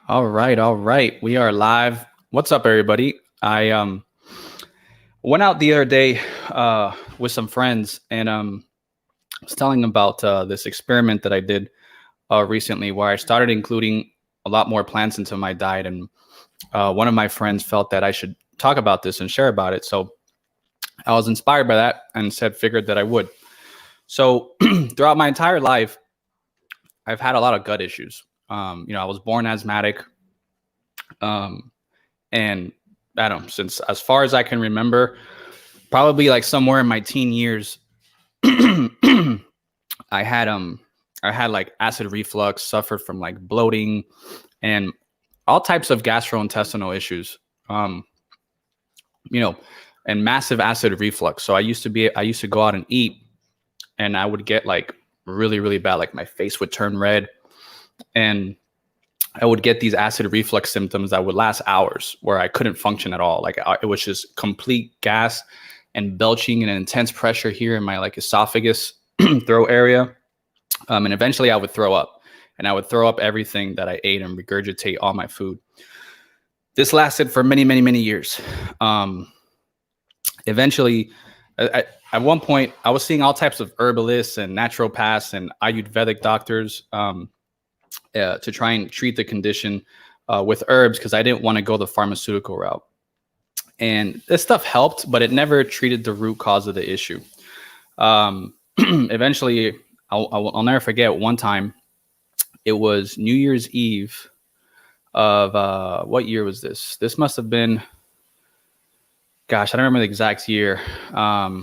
All right. We are live. What's up, everybody? I went out the other day with some friends and was telling them about this experiment that I did recently, where I started including a lot more plants into my diet, and one of my friends felt that I should talk about this and share about it. So I was inspired by that and figured that I would. So throughout my entire life, I've had a lot of gut issues. I was born asthmatic. Um, and I don't know, since as far as I can remember, probably like somewhere in my teen years, I had I had like acid reflux, suffered from like bloating and all types of gastrointestinal issues. Um, you know, and massive acid reflux. So I used to go out and eat, and I would get like really, really bad, like my face would turn red, and I would get these acid reflux symptoms that would last hours, where I couldn't function at all. Like it was just complete gas and belching and intense pressure here in my like esophagus, throat area. And eventually I would throw up, and I would throw up everything that I ate and regurgitate all my food. This lasted for many, many, many years. Eventually, at one point, I was seeing all types of herbalists and naturopaths and Ayurvedic doctors, to try and treat the condition with herbs, because I didn't want to go the pharmaceutical route. And this stuff helped, but it never treated the root cause of the issue. Eventually, I'll never forget one time. It was New Year's Eve of what year was this? This must have been, gosh, I don't remember the exact year. I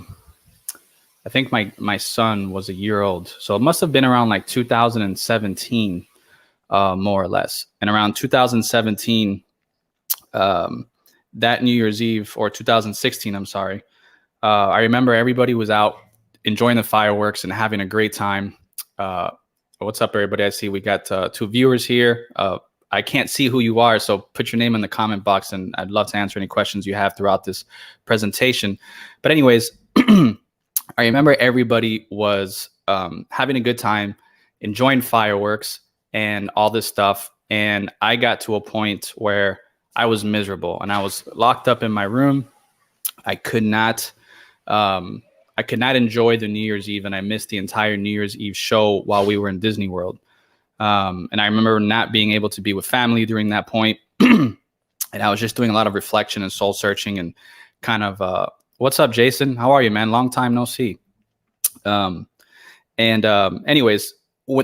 think my son was a year old, so it must have been around like 2017. More or less. And around 2017, that New Year's Eve, or 2016, I'm sorry. I remember everybody was out enjoying the fireworks and having a great time. What's up, everybody? I see we got two viewers here. I can't see who you are, so put your name in the comment box, and I'd love to answer any questions you have throughout this presentation. But anyways, I remember everybody was having a good time, enjoying fireworks and all this stuff. And I got to a point where I was miserable, and I was locked up in my room. I could not enjoy the New Year's Eve, and I missed the entire New Year's Eve show while we were in Disney World. And I remember not being able to be with family during that point. And I was just doing a lot of reflection and soul searching, and kind of, what's up, Jason? How are you, man? Long time no see. Anyways,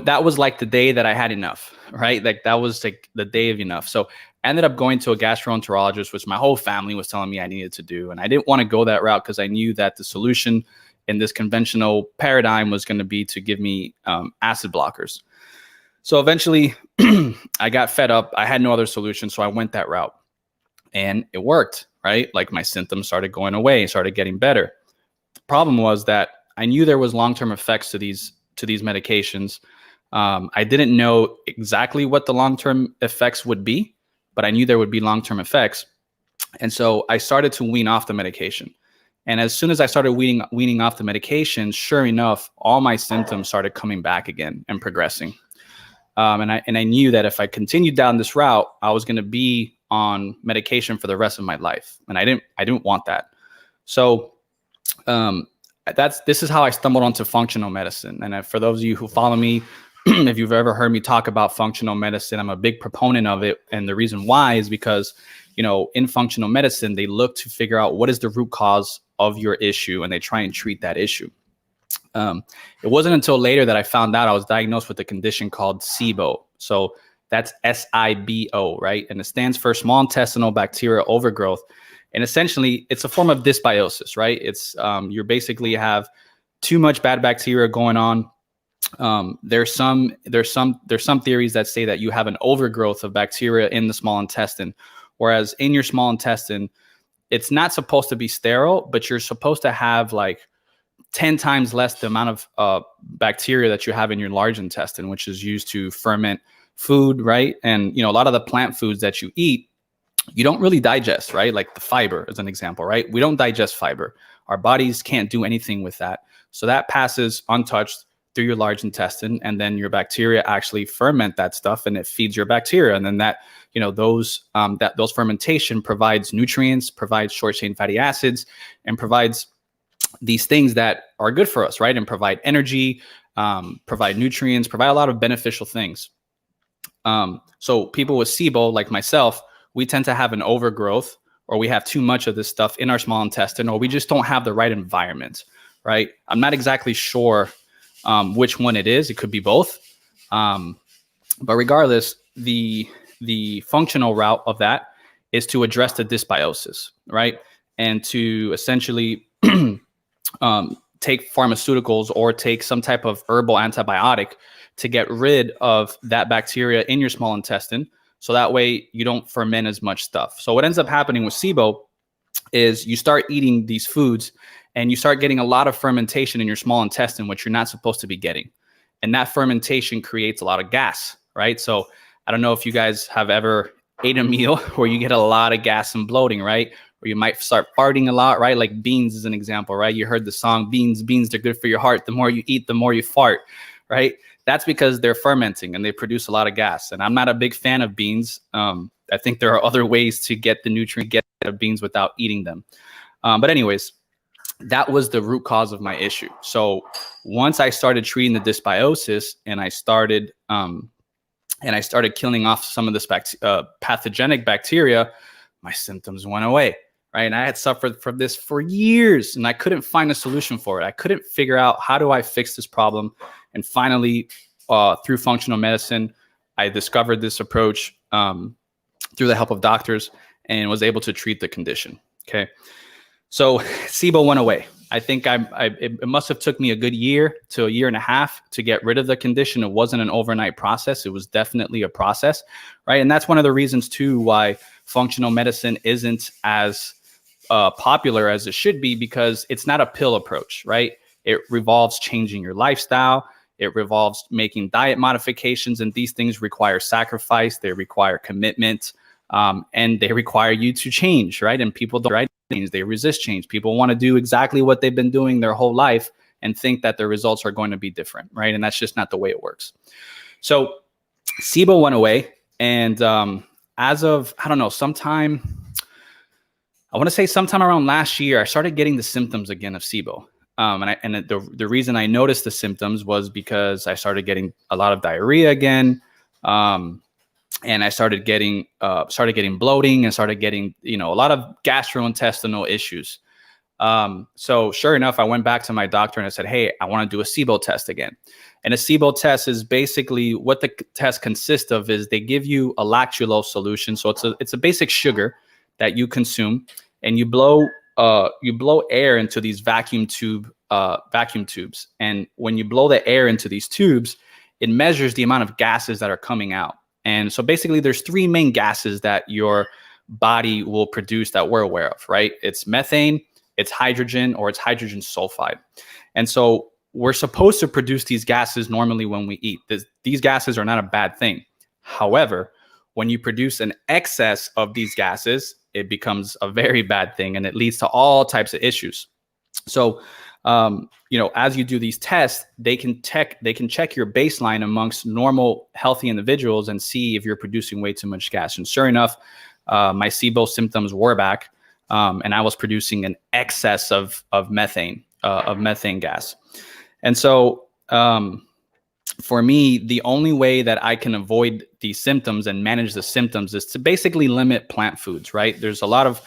that was like the day that I had enough, right? Like that was like the day of enough. So I ended up going to a gastroenterologist, which my whole family was telling me I needed to do. And I didn't want to go that route, because I knew that the solution in this conventional paradigm was going to be to give me acid blockers. So eventually I got fed up. I had no other solution. So I went that route, and it worked, right? Like my symptoms started going away, started getting better. The problem was that I knew there was long-term effects to these medications. I didn't know exactly what the long-term effects would be, but I knew there would be long-term effects. And so I started to wean off the medication. And as soon as I started weaning off the medication, sure enough, all my symptoms started coming back again and progressing. And I knew that if I continued down this route, I was going to be on medication for the rest of my life. And I didn't want that. So, this is how I stumbled onto functional medicine. And for those of you who follow me, if you've ever heard me talk about functional medicine, I'm a big proponent of it. And the reason why is because, in functional medicine, they look to figure out what is the root cause of your issue, and they try and treat that issue. It wasn't until later that I found out I was diagnosed with a condition called SIBO. So that's SIBO, right? And it stands for small intestinal bacterial overgrowth. And essentially, it's a form of dysbiosis, right? It's you basically have too much bad bacteria going on. There's some theories that say that you have an overgrowth of bacteria in the small intestine, whereas in your small intestine, it's not supposed to be sterile, but you're supposed to have like 10 times less the amount of bacteria that you have in your large intestine, which is used to ferment food, right? And a lot of the plant foods that you eat, you don't really digest, right? Like the fiber as an example, right? We don't digest fiber. Our bodies can't do anything with that. So that passes untouched through your large intestine, and then your bacteria actually ferment that stuff, and it feeds your bacteria. And then that, those fermentation provides nutrients, provides short chain fatty acids, and provides these things that are good for us, right? And provide energy, provide nutrients, provide a lot of beneficial things. So people with SIBO, like myself, we tend to have an overgrowth, or we have too much of this stuff in our small intestine, or we just don't have the right environment, right? I'm not exactly sure which one it is. It could be both. But regardless, the functional route of that is to address the dysbiosis, right? And to essentially take pharmaceuticals or take some type of herbal antibiotic to get rid of that bacteria in your small intestine. So that way you don't ferment as much stuff. So what ends up happening with SIBO is you start eating these foods and you start getting a lot of fermentation in your small intestine, which you're not supposed to be getting. And that fermentation creates a lot of gas, right? So I don't know if you guys have ever ate a meal where you get a lot of gas and bloating, right? Or you might start farting a lot, right? Like beans is an example, right? You heard the song, beans, they're good for your heart. The more you eat, the more you fart, right? That's because they're fermenting and they produce a lot of gas. And I'm not a big fan of beans. I think there are other ways to get the nutrient out of beans without eating them. But anyways, that was the root cause of my issue. So once I started treating the dysbiosis and I started killing off some of this pathogenic bacteria, my symptoms went away, right? And I had suffered from this for years and I couldn't find a solution for it. I couldn't figure out, how do I fix this problem? And finally, through functional medicine, I discovered this approach through the help of doctors and was able to treat the condition. Okay. So SIBO went away. I think it must have took me a good year to a year and a half to get rid of the condition. It wasn't an overnight process. It was definitely a process, right? And that's one of the reasons too why functional medicine isn't as popular as it should be, because it's not a pill approach, right? It revolves changing your lifestyle. It revolves making diet modifications, and these things require sacrifice. They require commitment, and they require you to change, right? And people don't right change. They resist change. People want to do exactly what they've been doing their whole life and think that the results are going to be different, right? And that's just not the way it works. So SIBO went away, and as of, I don't know, sometime around last year, I started getting the symptoms again of SIBO. And the reason I noticed the symptoms was because I started getting a lot of diarrhea again. And I started getting bloating and started getting, a lot of gastrointestinal issues. So sure enough, I went back to my doctor and I said, hey, I want to do a SIBO test again. And a SIBO test is basically, what the test consists of is they give you a lactulose solution. So it's a basic sugar that you consume, and you blow air into these vacuum tubes. And when you blow the air into these tubes, it measures the amount of gases that are coming out. And so basically there's three main gases that your body will produce that we're aware of, right? It's methane, it's hydrogen, or it's hydrogen sulfide. And so we're supposed to produce these gases normally when we eat. These gases are not a bad thing. However, when you produce an excess of these gases, it becomes a very bad thing, and it leads to all types of issues. So, as you do these tests, they can check your baseline amongst normal, healthy individuals and see if you're producing way too much gas. And sure enough, my SIBO symptoms were back, and I was producing an excess of methane gas. And so, for me, the only way that I can avoid these symptoms and manage the symptoms is to basically limit plant foods, right? There's a lot of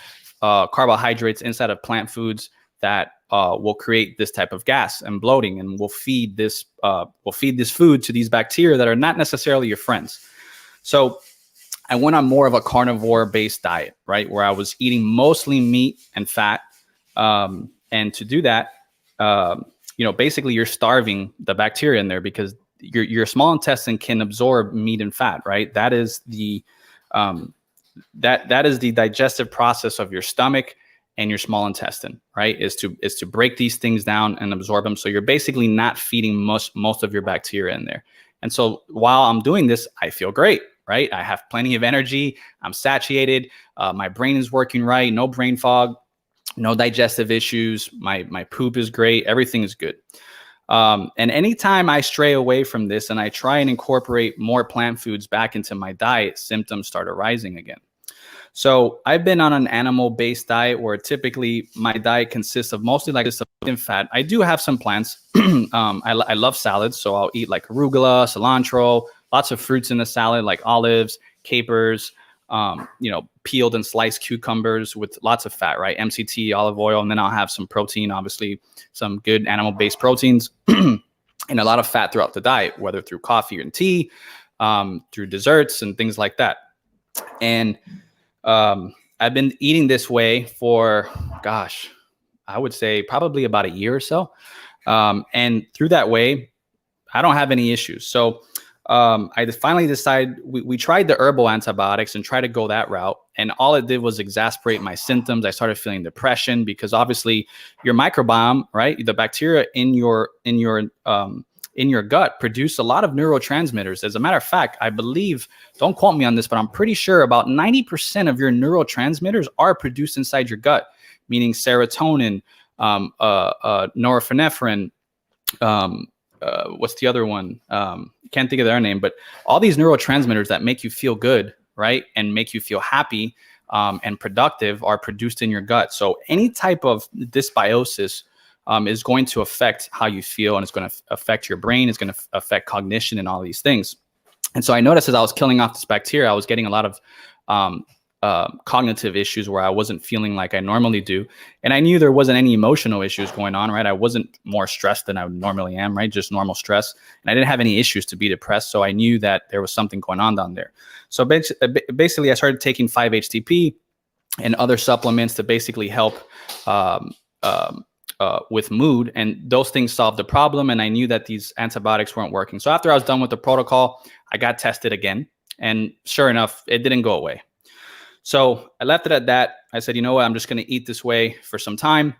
carbohydrates inside of plant foods that will create this type of gas and bloating, and will feed this food to these bacteria that are not necessarily your friends. So I went on more of a carnivore-based diet, right, where I was eating mostly meat and fat. And to do that, basically you're starving the bacteria in there, because your small intestine can absorb meat and fat, right? That is the that is the digestive process of your stomach and your small intestine, right? Is to break these things down and absorb them. So you're basically not feeding most of your bacteria in there. And so while I'm doing this, I feel great, right? I have plenty of energy. I'm satiated. My brain is working right. No brain fog, no digestive issues. My poop is great. Everything is good. And anytime I stray away from this and I try and incorporate more plant foods back into my diet, symptoms start arising again. So I've been on an animal-based diet where typically my diet consists of mostly like fat. I do have some plants. I love salads, so I'll eat like arugula, cilantro, lots of fruits in the salad like olives, capers, peeled and sliced cucumbers with lots of fat, right? MCT, olive oil, and then I'll have some protein, obviously some good animal-based proteins, and a lot of fat throughout the diet, whether through coffee and tea, through desserts and things like that. And I've been eating this way for, I would say probably about a year or so. And through that way, I don't have any issues. So I finally decided we tried the herbal antibiotics and tried to go that route. And all it did was exacerbate my symptoms. I started feeling depression because obviously your microbiome, right? The bacteria in your gut produce a lot of neurotransmitters. As a matter of fact, I believe, don't quote me on this, but I'm pretty sure about 90% of your neurotransmitters are produced inside your gut, meaning serotonin, norepinephrine, what's the other one? Can't think of their name, but all these neurotransmitters that make you feel good, right? And make you feel happy and productive are produced in your gut. So any type of dysbiosis is going to affect how you feel, and it's going to affect your brain. It's going to affect cognition and all these things. And so I noticed as I was killing off this bacteria, I was getting a lot of cognitive issues where I wasn't feeling like I normally do. And I knew there wasn't any emotional issues going on, right? I wasn't more stressed than I normally am, right? Just normal stress. And I didn't have any issues to be depressed. So I knew that there was something going on down there. So basically I started taking 5-HTP and other supplements to basically help with mood, and those things solved the problem. And I knew that these antibiotics weren't working. So after I was done with the protocol, I got tested again, and sure enough, it didn't go away. So I left it at that. I said, you know what, I'm just going to eat this way for some time.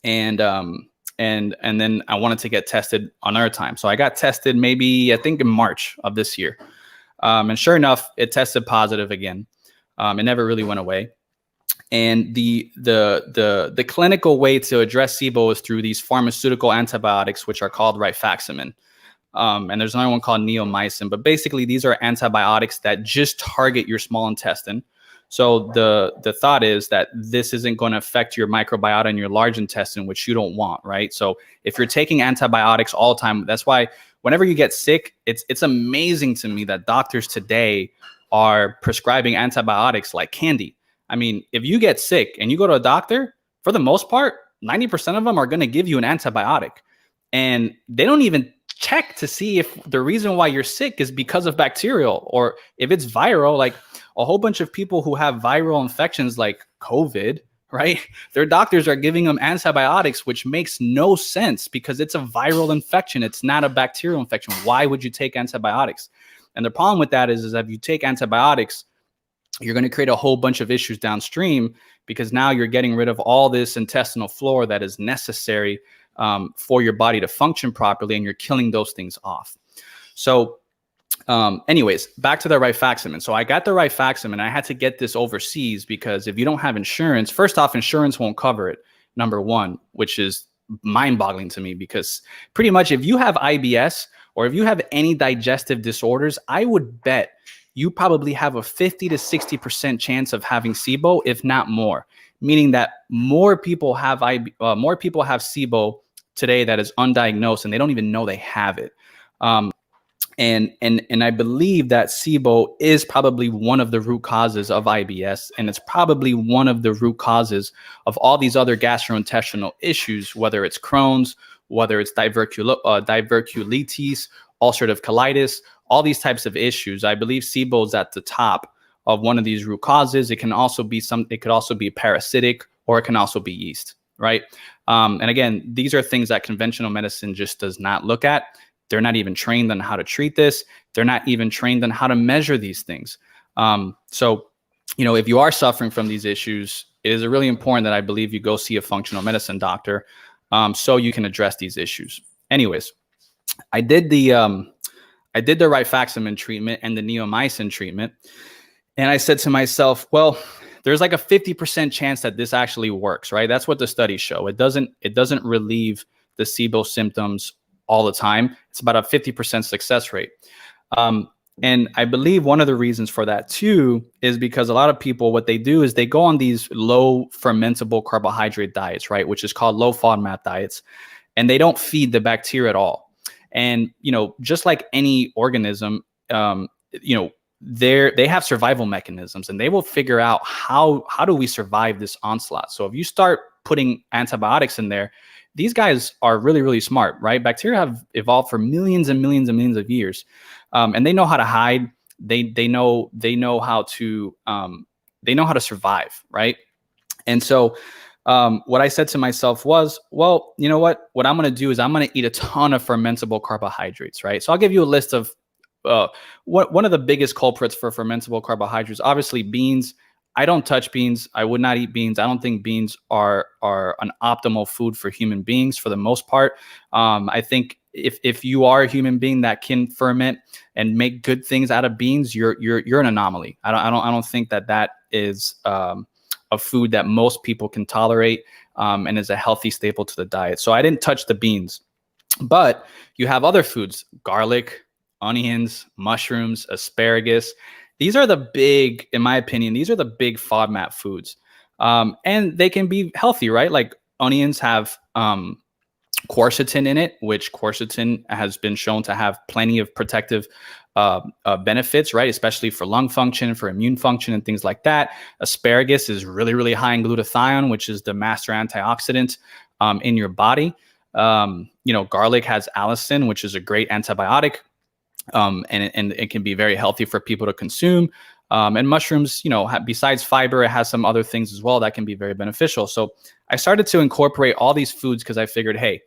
And then I wanted to get tested another time. So I got tested maybe, I think in March of this year. And sure enough, it tested positive again. It never really went away. And the clinical way to address SIBO is through these pharmaceutical antibiotics, which are called rifaximin. And there's another one called neomycin. But basically, these are antibiotics that just target your small intestine. So the thought is that this isn't going to affect your microbiota in your large intestine, which you don't want, right? So if you're taking antibiotics all the time, that's why whenever you get sick, it's amazing to me that doctors today are prescribing antibiotics like candy. I mean, if you get sick and you go to a doctor, for the most part, 90% of them are going to give you an antibiotic. And they don't even check to see if the reason why you're sick is because of bacterial, or if it's viral. Like a whole bunch of people who have viral infections like COVID, right? Their doctors are giving them antibiotics, which makes no sense because it's a viral infection. It's not a bacterial infection. Why would you take antibiotics? And the problem with that is if you take antibiotics, you're going to create a whole bunch of issues downstream, because now you're getting rid of all this intestinal flora that is necessary for your body to function properly, and you're killing those things off. So anyways, back to the rifaximin. So I got the rifaximin. I had to get this overseas because if you don't have insurance, first off, insurance won't cover it, number one, which is mind-boggling to me, because pretty much if you have IBS or if you have any digestive disorders, I would bet you probably have a 50 to 60% chance of having SIBO, if not more, meaning that more people have SIBO today that is undiagnosed, and they don't even know they have it. And I believe that SIBO is probably one of the root causes of IBS, and it's probably one of the root causes of all these other gastrointestinal issues, whether it's Crohn's, whether it's diverculitis, ulcerative colitis, all these types of issues. I believe SIBO is at the top of one of these root causes. It can also be it could also be parasitic, or it can also be yeast, right? And again, these are things that conventional medicine just does not look at. They're not even trained on how to treat this. They're not even trained on how to measure these things. So, if you are suffering from these issues, it is really important that I believe you go see a functional medicine doctor so you can address these issues. Anyways, I did the rifaximin treatment and the neomycin treatment. And I said to myself, well, there's like a 50% chance that this actually works, right? That's what the studies show. It doesn't relieve the SIBO symptoms all the time. It's about a 50% success rate. And I believe one of the reasons for that too is because a lot of people, what they do is they go on these low fermentable carbohydrate diets, right? Which is called low FODMAP diets. And they don't feed the bacteria at all. And, just like any organism, they have survival mechanisms, and they will figure out how do we survive this onslaught. So if you start putting antibiotics in there, these guys are really, really smart, right? Bacteria have evolved for millions and millions and millions of years, and they know how to hide. They know how to survive, right? And so what I said to myself was, well, you know what? What I'm going to do is I'm going to eat a ton of fermentable carbohydrates, right? So I'll give you a list of one of the biggest culprits for fermentable carbohydrates. Obviously, beans. I don't touch beans. I would not eat beans. I don't think beans are an optimal food for human beings for the most part. I think if you are a human being that can ferment and make good things out of beans, you're an anomaly. I don't think that is a food that most people can tolerate and is a healthy staple to the diet. So I didn't touch the beans, but you have other foods: garlic, onions, mushrooms, asparagus. These are the big, in my opinion, these are the big FODMAP foods. And they can be healthy, right? Like onions have quercetin in it, which quercetin has been shown to have plenty of protective benefits, right? Especially for lung function, for immune function, and things like that. Asparagus is really, really high in glutathione, which is the master antioxidant in your body. Garlic has allicin, which is a great antibiotic. And it can be very healthy for people to consume. And mushrooms, besides fiber, it has some other things as well that can be very beneficial. So I started to incorporate all these foods because I figured, hey,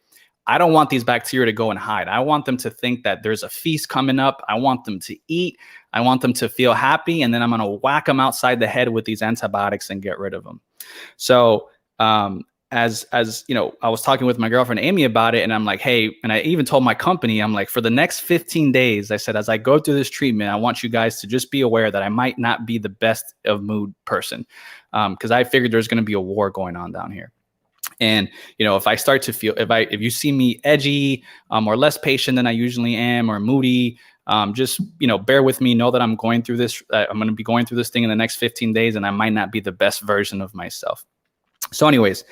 I don't want these bacteria to go and hide. I want them to think that there's a feast coming up. I want them to eat. I want them to feel happy. And then I'm going to whack them outside the head with these antibiotics and get rid of them. So as I was talking with my girlfriend Amy about it, and I'm like, hey, and I even told my company, I'm like, for the next 15 days, I said, as I go through this treatment, I want you guys to just be aware that I might not be the best of mood person, because I figured there's going to be a war going on down here. And, if I start to feel, if you see me edgy or less patient than I usually am, or moody, just, bear with me, know that I'm going through this. I'm going to be going through this thing in the next 15 days, and I might not be the best version of myself. So anyways,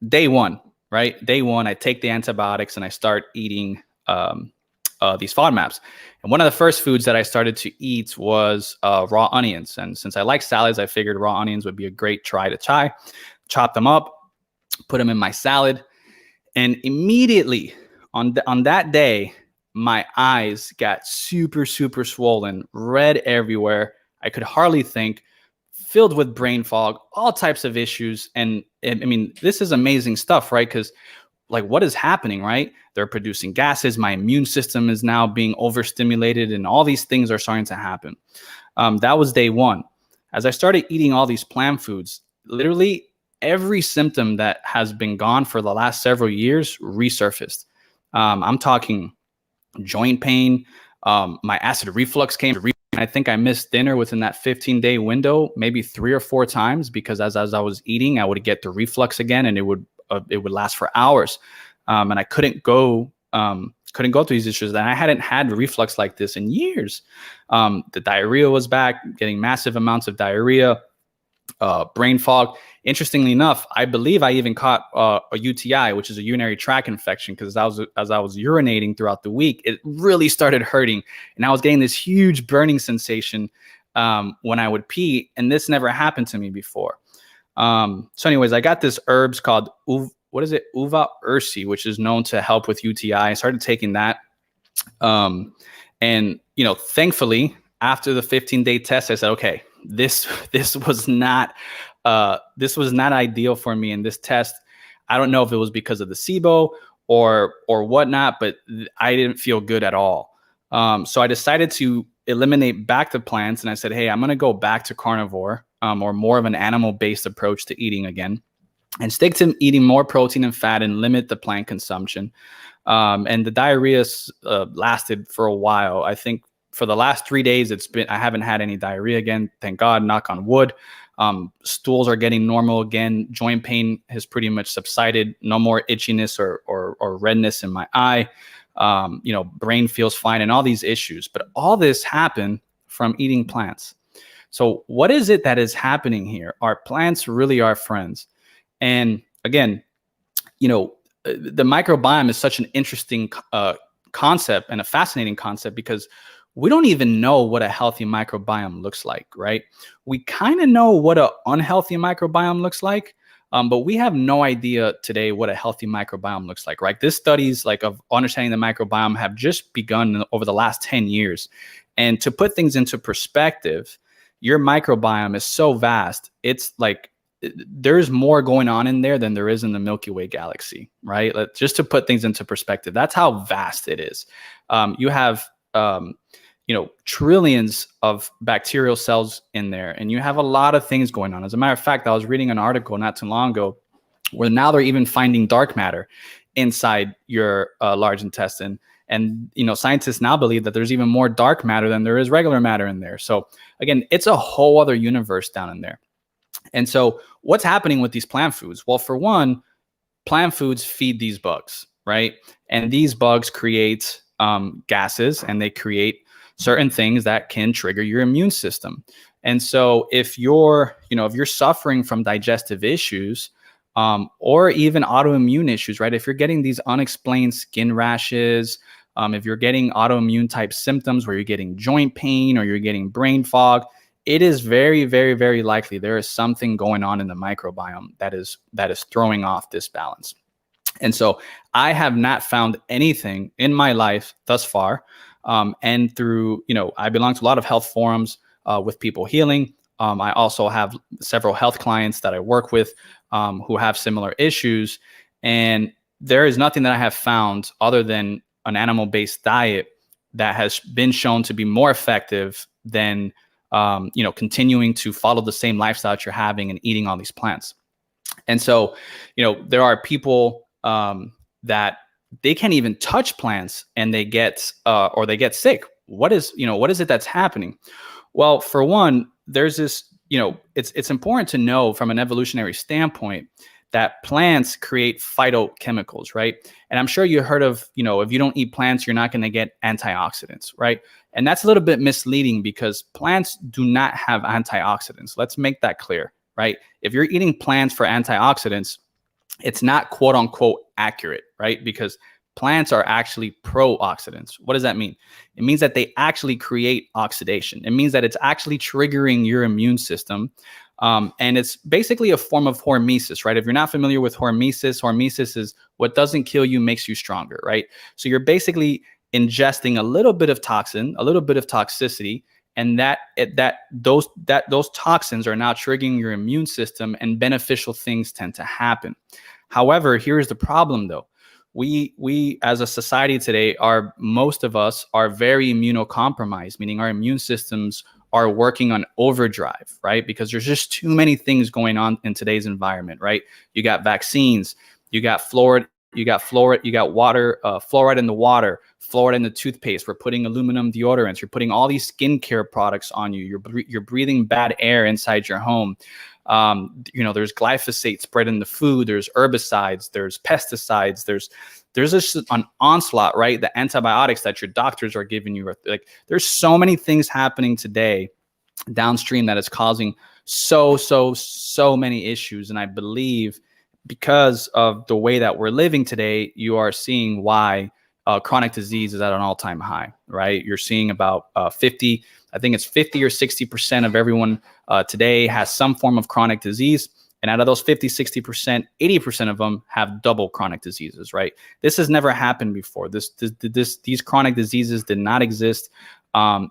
day one, right? Day one, I take the antibiotics and I start eating these FODMAPs. And one of the first foods that I started to eat was raw onions. And since I like salads, I figured raw onions would be a great try to try. Chop them up, put them in my salad. And immediately on that day, my eyes got super, super swollen, red everywhere. I could hardly think, filled with brain fog, all types of issues. And I mean, this is amazing stuff, right? Because like, what is happening, right? They're producing gases. My immune system is now being overstimulated, and all these things are starting to happen. That was day one. As I started eating all these plant foods, literally every symptom that has been gone for the last several years resurfaced. I'm talking joint pain. My acid reflux came. I think I missed dinner within that 15-day window, maybe 3 or 4 times, because as I was eating, I would get the reflux again, and it would last for hours. And I couldn't go through these issues. And I hadn't had reflux like this in years. The diarrhea was back, getting massive amounts of diarrhea, brain fog. Interestingly enough, I believe I even caught a UTI, which is a urinary tract infection, because as I was urinating throughout the week, it really started hurting, and I was getting this huge burning sensation when I would pee, and this never happened to me before. So anyways, I got this herbs called uva ursi, which is known to help with UTI. I started taking that, and thankfully, after the 15-day test, I said, okay, this was not ideal for me in this test. I don't know if it was because of the SIBO or whatnot, but I didn't feel good at all. So I decided to eliminate back the plants, and I said, hey, I'm going to go back to carnivore, or more of an animal-based approach to eating again, and stick to eating more protein and fat and limit the plant consumption. And the diarrhea lasted for a while. I think for the last 3 days, I haven't had any diarrhea again. Thank God, knock on wood. Stools are getting normal again. Joint pain has pretty much subsided. No more itchiness or redness in my eye. Brain feels fine and all these issues. But all this happened from eating plants. So what is it that is happening here? Our plants really are friends. And again, the microbiome is such an interesting concept and a fascinating concept because we don't even know what a healthy microbiome looks like, right? We kind of know what an unhealthy microbiome looks like, but we have no idea today what a healthy microbiome looks like, right? These studies of understanding the microbiome have just begun over the last 10 years. And to put things into perspective, your microbiome is so vast. It's like there's more going on in there than there is in the Milky Way galaxy, right? Just to put things into perspective, that's how vast it is. You have trillions of bacterial cells in there, and you have a lot of things going on. As a matter of fact, I was reading an article not too long ago where now they're even finding dark matter inside your large intestine. And, scientists now believe that there's even more dark matter than there is regular matter in there. So again, it's a whole other universe down in there. And so what's happening with these plant foods? Well, for one, plant foods feed these bugs, right? And these bugs create gases, and they create certain things that can trigger your immune system. And so if you're suffering from digestive issues, or even autoimmune issues, right? If you're getting these unexplained skin rashes, if you're getting autoimmune type symptoms where you're getting joint pain or you're getting brain fog, it is very, very, very likely there is something going on in the microbiome that is throwing off this balance. And so I have not found anything in my life thus far. And through, I belong to a lot of health forums with People Healing. I also have several health clients that I work with who have similar issues. And there is nothing that I have found other than an animal-based diet that has been shown to be more effective than, continuing to follow the same lifestyle that you're having and eating all these plants. And so, there are people that they can't even touch plants and they get sick. What is it that's happening? Well, for one, there's this, it's important to know from an evolutionary standpoint that plants create phytochemicals, right? And I'm sure you heard of, if you don't eat plants, you're not going to get antioxidants, right? And that's a little bit misleading because plants do not have antioxidants. Let's make that clear, right? If you're eating plants for antioxidants, it's not quote unquote accurate, right? Because plants are actually pro-oxidants. What does that mean? It means that they actually create oxidation. It means that it's actually triggering your immune system. And it's basically a form of hormesis, right? If you're not familiar with hormesis is what doesn't kill you makes you stronger, right? So you're basically ingesting a little bit of toxin, a little bit of toxicity, and those toxins are now triggering your immune system, and beneficial things tend to happen. However, here's the problem though. We as a society today most of us are very immunocompromised, meaning our immune systems are working on overdrive, right? Because there's just too many things going on in today's environment, right? You got vaccines, you got fluoride, you got water, fluoride in the water, fluoride in the toothpaste. We're putting aluminum deodorants. You're putting all these skincare products on you. You're breathing bad air inside your home. There's glyphosate spread in the food. There's herbicides. There's pesticides. There's just an onslaught, right? The antibiotics that your doctors are giving you. Like, there's so many things happening today downstream that is causing so many issues. And I believe because of the way that we're living today, you are seeing why chronic disease is at an all-time high, right? You're seeing about 50 or 60% of everyone today has some form of chronic disease. And out of those 50, 60%, 80% of them have double chronic diseases, right? This has never happened before. These chronic diseases did not exist if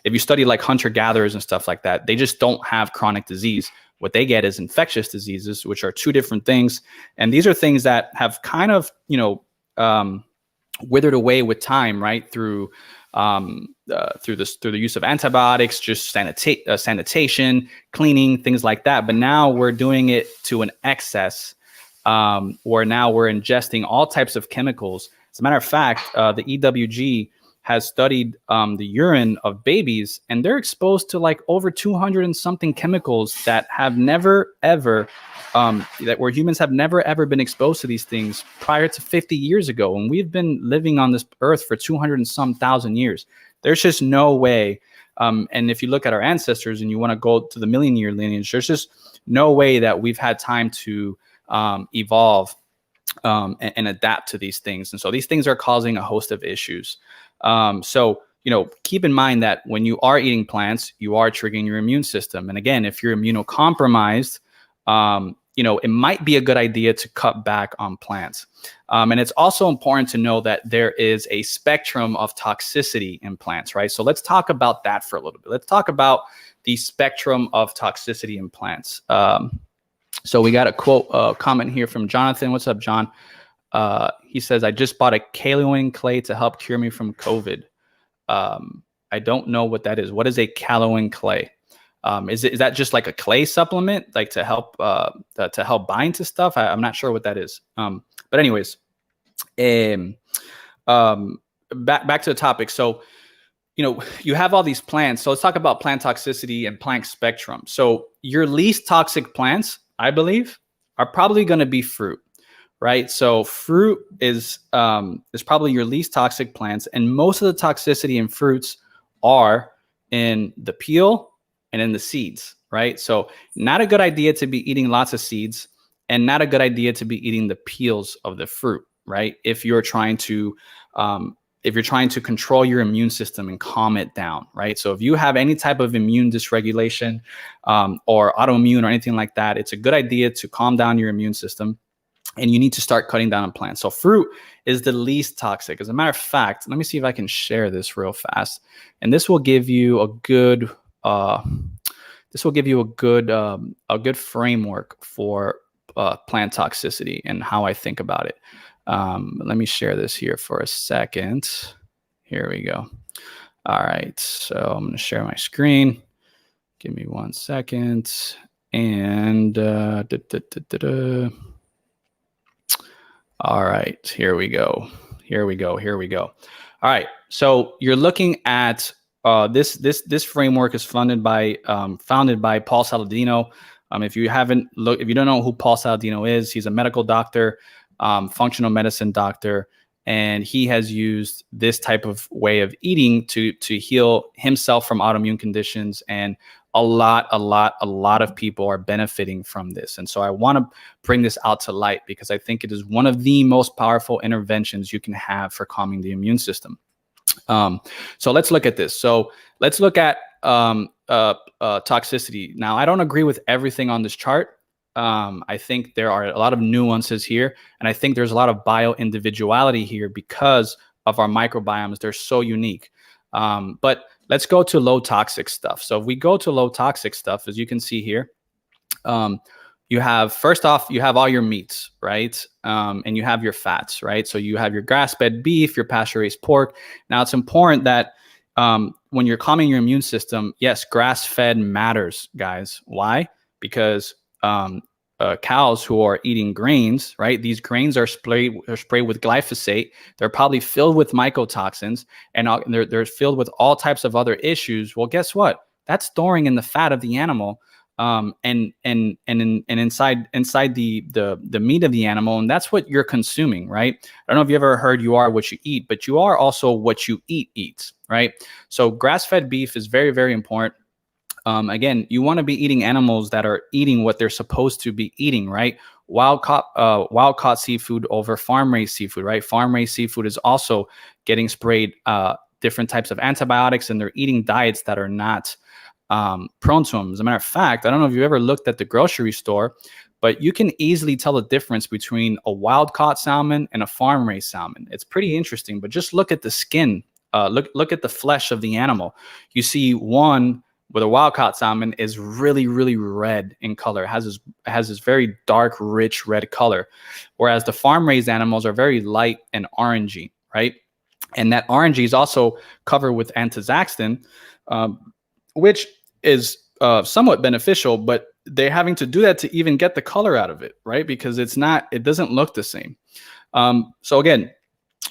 you study like hunter-gatherers and stuff like that. They just don't have chronic disease. What they get is infectious diseases, which are two different things. And these are things that have kind of, withered away with time, right? Through the use of antibiotics, just sanitation, cleaning, things like that. But now we're doing it to an excess, where now we're ingesting all types of chemicals, As a matter of fact, the EWG has studied the urine of babies, and they're exposed to like over 200 and something chemicals that have never ever that where humans have never ever been exposed to these things prior to 50 years ago, and we've been living on this earth for 200 and some thousand years. There's just no way. And if you look at our ancestors and you want to go to the million-year lineage, there's just no way that we've had time to evolve and adapt to these things. And so these things are causing a host of issues. So, keep in mind that when you are eating plants, you are triggering your immune system. And again, if you're immunocompromised, it might be a good idea to cut back on plants. And it's also important to know that there is a spectrum of toxicity in plants, right? So let's talk about that for a little bit. Let's talk about the spectrum of toxicity in plants. So we got a comment here from Jonathan. What's up, John? He says, I just bought a kaolin clay to help cure me from COVID. I don't know what that is. What is a kaolin clay? Is that just like a clay supplement, like to help bind to stuff? I'm not sure what that is. But anyways, back to the topic. So, you have all these plants. So let's talk about plant toxicity and plant spectrum. So your least toxic plants, I believe, are probably going to be fruit, right? So fruit is probably your least toxic plants, and most of the toxicity in fruits are in the peel and in the seeds, right? So not a good idea to be eating lots of seeds, and not a good idea to be eating the peels of the fruit, right? If you're trying to control your immune system and calm it down, right? So if you have any type of immune dysregulation or autoimmune or anything like that, it's a good idea to calm down your immune system, and you need to start cutting down on plants. So fruit is the least toxic. As a matter of fact, let me see if I can share this real fast, and this will give you a good framework for plant toxicity and how I think about it. Let me share this here for a second. Here we go. All right. So I'm going to share my screen. Give me 1 second. And all right, here we go. All right. So you're looking at this framework is founded by Paul Saladino. If you don't know who Paul Saladino is, he's a medical doctor, functional medicine doctor, and he has used this type of way of eating to heal himself from autoimmune conditions, and a lot of people are benefiting from this. And so I want to bring this out to light because I think it is one of the most powerful interventions you can have for calming the immune system. So let's look at this. So let's look at toxicity. Now, I don't agree with everything on this chart. I think there are a lot of nuances here, and I think there's a lot of bio-individuality here because of our microbiomes. They're so unique. But let's go to low toxic stuff. So if we go to low toxic stuff, as you can see here, you have, first off, you have all your meats, right? And you have your fats, right? So you have your grass-fed beef, your pasture-raised pork. Now, it's important that when you're calming your immune system, yes, grass-fed matters, guys. Why? Because cows who are eating grains, right? These grains are sprayed with glyphosate. They're probably filled with mycotoxins, and they're filled with all types of other issues. Well, guess what? That's storing in the fat of the animal, and inside the meat of the animal, and that's what you're consuming, right? I don't know if you ever heard you are what you eat, but you are also what you eats, right? So grass-fed beef is very, very important. Again, you want to be eating animals that are eating what they're supposed to be eating, right? Wild caught seafood over farm-raised seafood, right? Farm-raised seafood is also getting sprayed different types of antibiotics, and they're eating diets that are not prone to them. As a matter of fact, I don't know if you ever looked at the grocery store, but you can easily tell the difference between a wild-caught salmon and a farm-raised salmon. It's pretty interesting, but just look at the skin. Look at the flesh of the animal. You see one with a wild-caught salmon is really, really red in color. It has this very dark, rich red color, whereas the farm-raised animals are very light and orangey, right? And that orangey is also covered with antizoxantin, which is somewhat beneficial, but they're having to do that to even get the color out of it, right? Because it doesn't look the same. So again,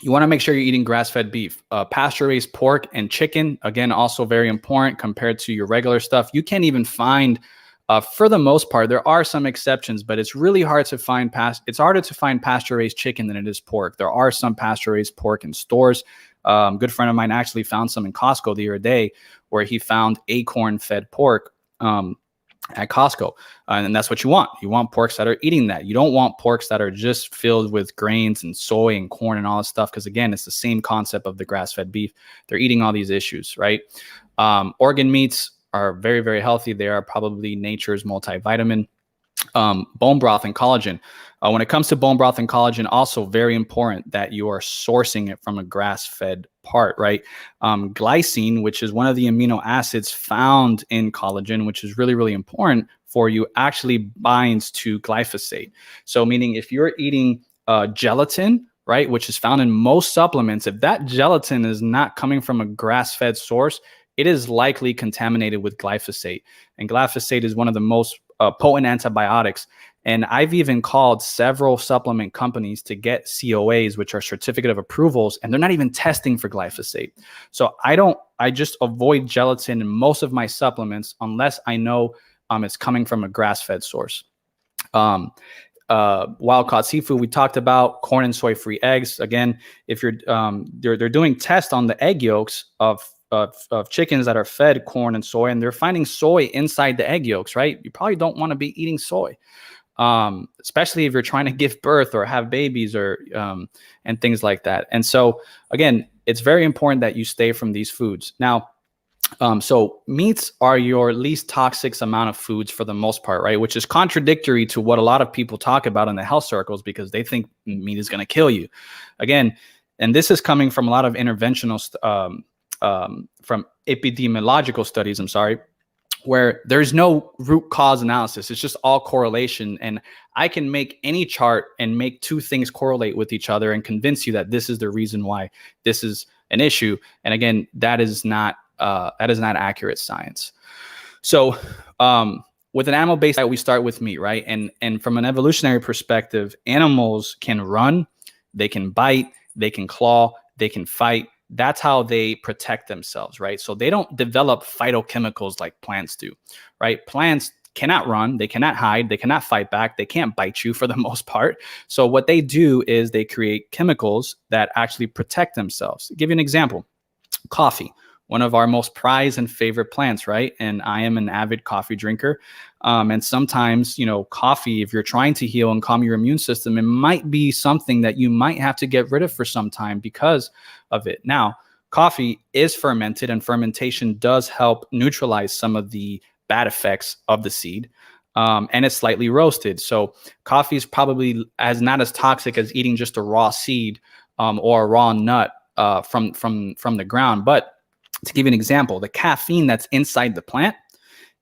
You want to make sure you're eating grass-fed beef. Pasture-raised pork and chicken, again, also very important compared to your regular stuff. You can't even find, for the most part, there are some exceptions, but it's really hard to find it's harder to find pasture-raised chicken than it is pork. There are some pasture-raised pork in stores. Good friend of mine actually found some in Costco the other day, where he found acorn-fed pork at Costco. And that's what you want. You want porks that are eating that. You don't want porks that are just filled with grains and soy and corn and all this stuff. Because again, it's the same concept of the grass-fed beef. They're eating all these issues, right? Organ meats are very, very healthy. They are probably nature's multivitamin. Bone broth and collagen. When it comes to bone broth and collagen, also very important that you are sourcing it from a grass-fed part, right? Glycine, which is one of the amino acids found in collagen, which is really, really important for you, actually binds to glyphosate. So meaning if you're eating gelatin, right, which is found in most supplements, if that gelatin is not coming from a grass-fed source, it is likely contaminated with glyphosate. And glyphosate is one of the most potent antibiotics. And I've even called several supplement companies to get COAs, which are certificate of approvals, and they're not even testing for glyphosate. So I just avoid gelatin in most of my supplements unless I know it's coming from a grass-fed source. Wild-caught seafood, we talked about. Corn and soy-free eggs. Again, if you're they're doing tests on the egg yolks of chickens that are fed corn and soy, and they're finding soy inside the egg yolks, right? You probably don't want to be eating soy, especially if you're trying to give birth or have babies or and things like that. And so again, it's very important that you stay from these foods. Now, so meats are your least toxic amount of foods for the most part, right? Which is contradictory to what a lot of people talk about in the health circles, because they think meat is going to kill you. Again, and this is coming from a lot of interventional from epidemiological studies, where there's no root cause analysis. It's just all correlation. And I can make any chart and make two things correlate with each other and convince you that this is the reason why this is an issue. And again, that is not accurate science. So with an animal-based diet, we start with meat, right? And from an evolutionary perspective, animals can run, they can bite, they can claw, they can fight. That's how they protect themselves, right? So they don't develop phytochemicals like plants do, right? Plants cannot run, they cannot hide, they cannot fight back, they can't bite you for the most part. So what they do is they create chemicals that actually protect themselves. I'll give you an example. Coffee, one of our most prized and favorite plants, right? And I am an avid coffee drinker. And sometimes, coffee, if you're trying to heal and calm your immune system, it might be something that you might have to get rid of for some time because of it. Now, coffee is fermented, and fermentation does help neutralize some of the bad effects of the seed. And it's slightly roasted. So coffee is probably not as toxic as eating just a raw seed or a raw nut from the ground. But to give you an example, the caffeine that's inside the plant,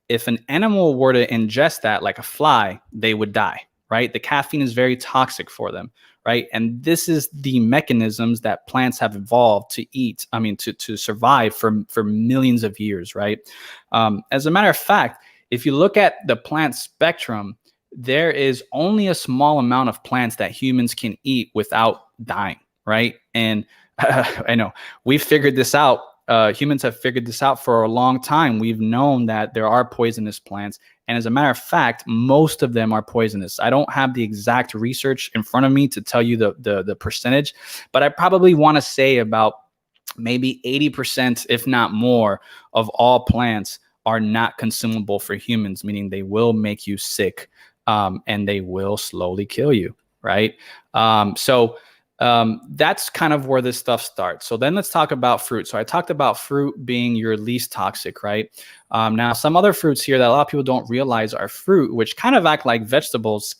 if an animal were to ingest that like a fly, they would die, right? The caffeine is very toxic for them, right? And this is the mechanisms that plants have evolved to survive for millions of years, right? As a matter of fact, if you look at the plant spectrum, there is only a small amount of plants that humans can eat without dying, right? And I know we've figured this out. Humans have figured this out for a long time. We've known that there are poisonous plants. And as a matter of fact, most of them are poisonous. I don't have the exact research in front of me to tell you the percentage, but I probably want to say about maybe 80%, if not more, of all plants are not consumable for humans, meaning they will make you sick and they will slowly kill you, right? That's kind of where this stuff starts. So then let's talk about fruit. So I talked about fruit being your least toxic, right? Now, some other fruits here that a lot of people don't realize are fruit, which kind of act like vegetables,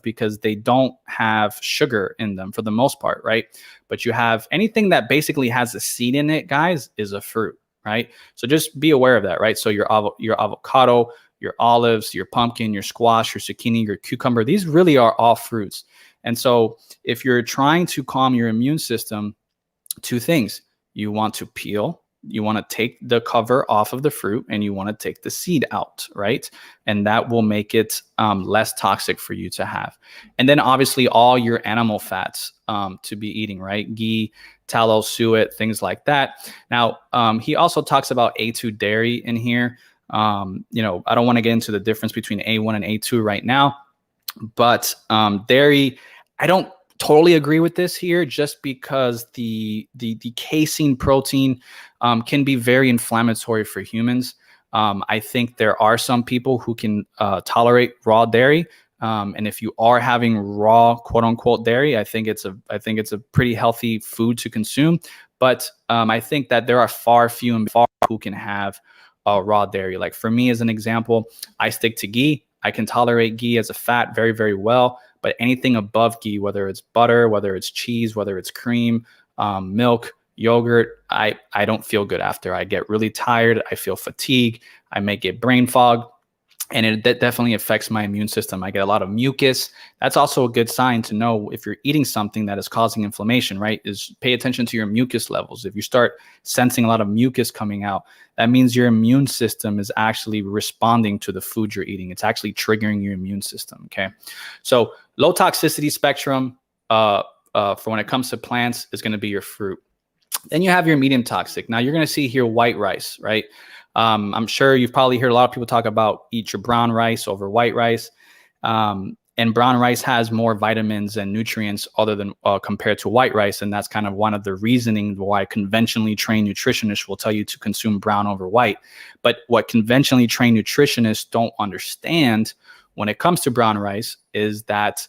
because they don't have sugar in them for the most part, right? But you have anything that basically has a seed in it, guys, is a fruit, right? So just be aware of that, right? So your avocado, your olives, your pumpkin, your squash, your zucchini, your cucumber, these really are all fruits. And so if you're trying to calm your immune system, two things: you want to peel you want to take the cover off of the fruit and you want to take the seed out, right? And that will make it less toxic for you to have. And then obviously all your animal fats to be eating, right? Ghee, tallow, suet, things like that. Now, he also talks about A2 dairy in here. I don't want to get into the difference between A1 and A2 right now, but dairy, I don't totally agree with this here, just because the casein protein can be very inflammatory for humans. I think there are some people who can tolerate raw dairy. And if you are having raw, quote unquote, dairy, I think it's a pretty healthy food to consume. But I think that there are far who can have raw dairy. Like for me, as an example, I stick to ghee. I can tolerate ghee as a fat very, very well. But anything above ghee, whether it's butter, whether it's cheese, whether it's cream, milk, yogurt, I don't feel good after. I get really tired. I feel fatigue. I may get brain fog. And that definitely affects my immune system. I get a lot of mucus. That's also a good sign to know if you're eating something that is causing inflammation, right? Is pay attention to your mucus levels. If you start sensing a lot of mucus coming out, that means your immune system is actually responding to the food you're eating. It's actually triggering your immune system, okay? So low toxicity spectrum for when it comes to plants is going to be your fruit. Then you have your medium toxic. Now you're going to see here white rice, right? I'm sure you've probably heard a lot of people talk about eat your brown rice over white rice. And brown rice has more vitamins and nutrients other than compared to white rice. And that's kind of one of the reasoning why conventionally trained nutritionists will tell you to consume brown over white. But what conventionally trained nutritionists don't understand when it comes to brown rice is that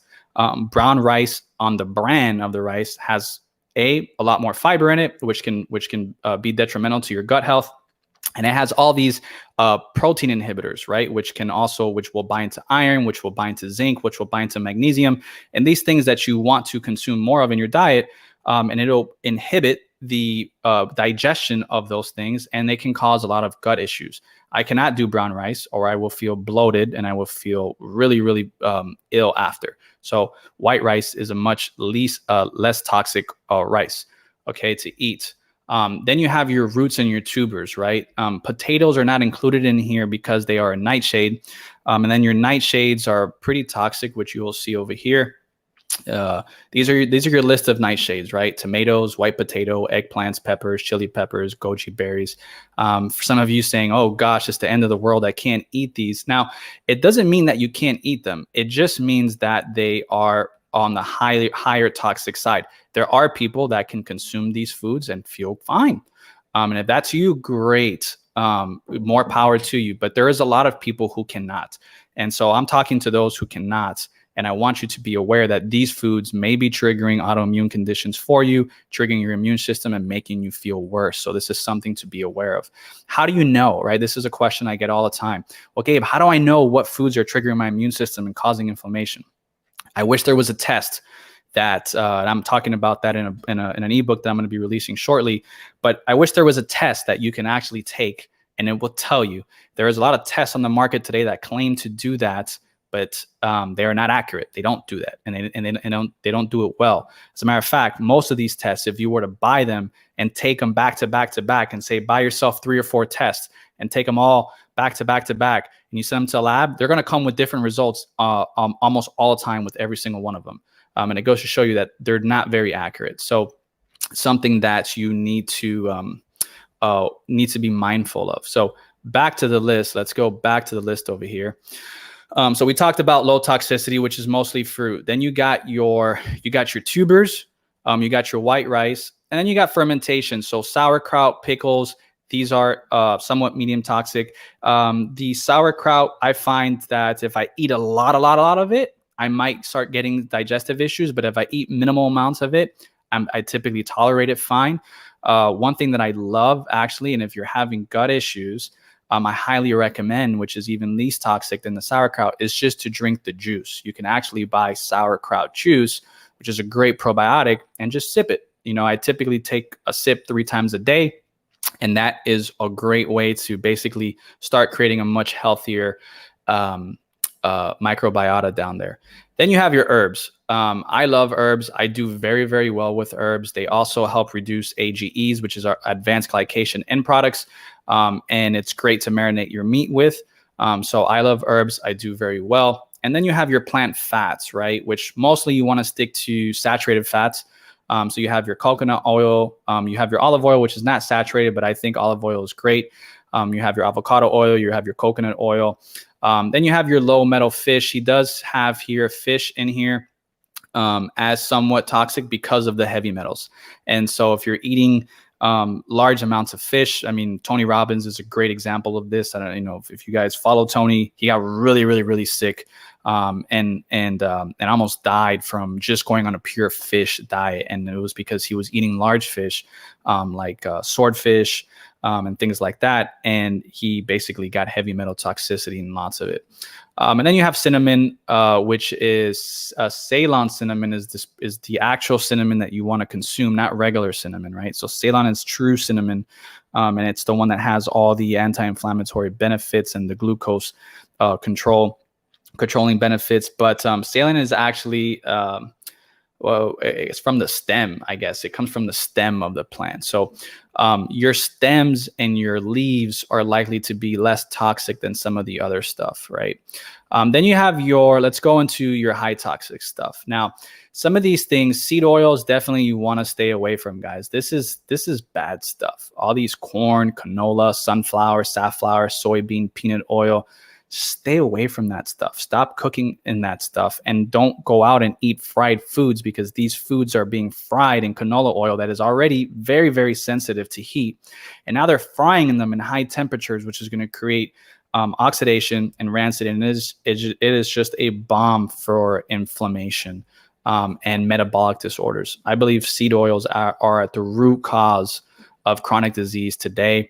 brown rice on the bran of the rice has a lot more fiber in it, which can be detrimental to your gut health. And it has all these protein inhibitors, right? Which will bind to iron, which will bind to zinc, which will bind to magnesium, and these things that you want to consume more of in your diet. And it'll inhibit the digestion of those things, and they can cause a lot of gut issues. I cannot do brown rice, or I will feel bloated and I will feel really, really ill after. So white rice is a much less toxic rice, okay, to eat. Then you have your roots and your tubers, right? Potatoes are not included in here because they are a nightshade. And then your nightshades are pretty toxic, which you will see over here. These are your list of nightshades, right? Tomatoes, white potato, eggplants, peppers, chili peppers, goji berries. For some of you saying, oh gosh, it's the end of the world, I can't eat these. Now, it doesn't mean that you can't eat them. It just means that they are on the higher toxic side. There are people that can consume these foods and feel fine. And if that's you, great. More power to you. But there is a lot of people who cannot. And so I'm talking to those who cannot. And I want you to be aware that these foods may be triggering autoimmune conditions for you, triggering your immune system and making you feel worse. So this is something to be aware of. How do you know, right? This is a question I get all the time. Well, Gabe, how do I know what foods are triggering my immune system and causing inflammation? I wish there was a test that and I'm talking about that in an ebook that I'm going to be releasing shortly. But I wish there was a test that you can actually take and it will tell you. There is a lot of tests on the market today that claim to do that, but they are not accurate. They don't do that, and they don't do it well. As a matter of fact, most of these tests, if you were to buy them and take them back to back to back, and say buy yourself 3 or 4 tests and take them all back to back to back, and you send them to a lab, they're going to come with different results almost all the time with every single one of them. And it goes to show you that they're not very accurate. So something that you need to be mindful of. So back to the list. Let's go back to the list over here. So we talked about low toxicity, which is mostly fruit. Then you got your tubers, you got your white rice, and then you got fermentation. So sauerkraut, pickles, these are somewhat medium toxic. The sauerkraut, I find that if I eat a lot of it, I might start getting digestive issues. But if I eat minimal amounts of it, I typically tolerate it fine. One thing that I love actually, and if you're having gut issues, I highly recommend, which is even least toxic than the sauerkraut, is just to drink the juice. You can actually buy sauerkraut juice, which is a great probiotic, and just sip it. I typically take a sip 3 times a day, and that is a great way to basically start creating a much healthier microbiota down there. Then you have your herbs. I love herbs. I do very, very well with herbs. They also help reduce AGEs, which is our advanced glycation end products. And it's great to marinate your meat with. So I love herbs. I do very well. And then you have your plant fats, right? Which mostly you want to stick to saturated fats. So you have your coconut oil, you have your olive oil, which is not saturated, but I think olive oil is great. You have your avocado oil, you have your coconut oil. Then you have your low metal fish. He does have here fish in here as somewhat toxic because of the heavy metals. And so if you're eating large amounts of fish, I mean, Tony Robbins is a great example of this. I don't know if you guys follow Tony. He got really, really, really sick and almost died from just going on a pure fish diet. And it was because he was eating large fish like swordfish and things like that. And he basically got heavy metal toxicity and lots of it. And then you have cinnamon, which is Ceylon cinnamon is the actual cinnamon that you want to consume, not regular cinnamon, right? So Ceylon is true cinnamon, and it's the one that has all the anti-inflammatory benefits and the glucose controlling benefits. But Ceylon is actually well, it's from the stem, I guess. It comes from the stem of the plant. So your stems and your leaves are likely to be less toxic than some of the other stuff, right? Then you have let's go into your high toxic stuff. Now, some of these things, seed oils, definitely you want to stay away from, guys. This is bad stuff. All these corn, canola, sunflower, safflower, soybean, peanut oil. Stay away from that stuff. Stop cooking in that stuff and don't go out and eat fried foods because these foods are being fried in canola oil that is already very, very sensitive to heat. And now they're frying in them in high temperatures, which is going to create oxidation and rancid. And it is just a bomb for inflammation and metabolic disorders. I believe seed oils are at the root cause of chronic disease today